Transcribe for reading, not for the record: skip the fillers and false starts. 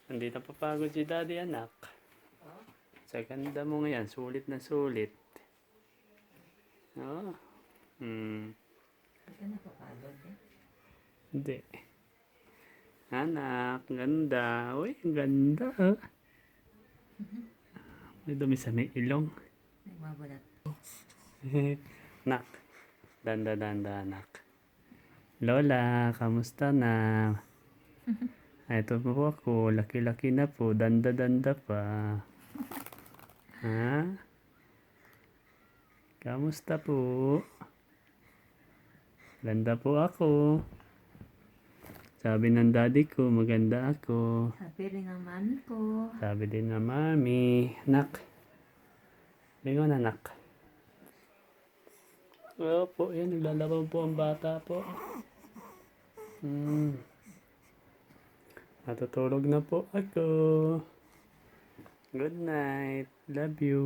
Hindi na papagod si daddy, anak. Sa ganda mo ngayon, sulit na sulit. Oh. Hindi ka napapagod eh. Hindi. Anak, ganda. Uy, ganda. Oh. May dumi sa may ilong. Nagbabalat. Nak, danda, anak. Lola, kamusta na? Ito po ako, laki-laki na po, danda pa. Ha? Kamusta po? Ganda po ako. Sabi ng daddy ko, maganda ako. Sabi rin ng mami ko. Sabi din ng mami, nak. Lingon anak. Opo, yan, naglalaro po ang bata po. Natutulog na po ako. Good night. Love you.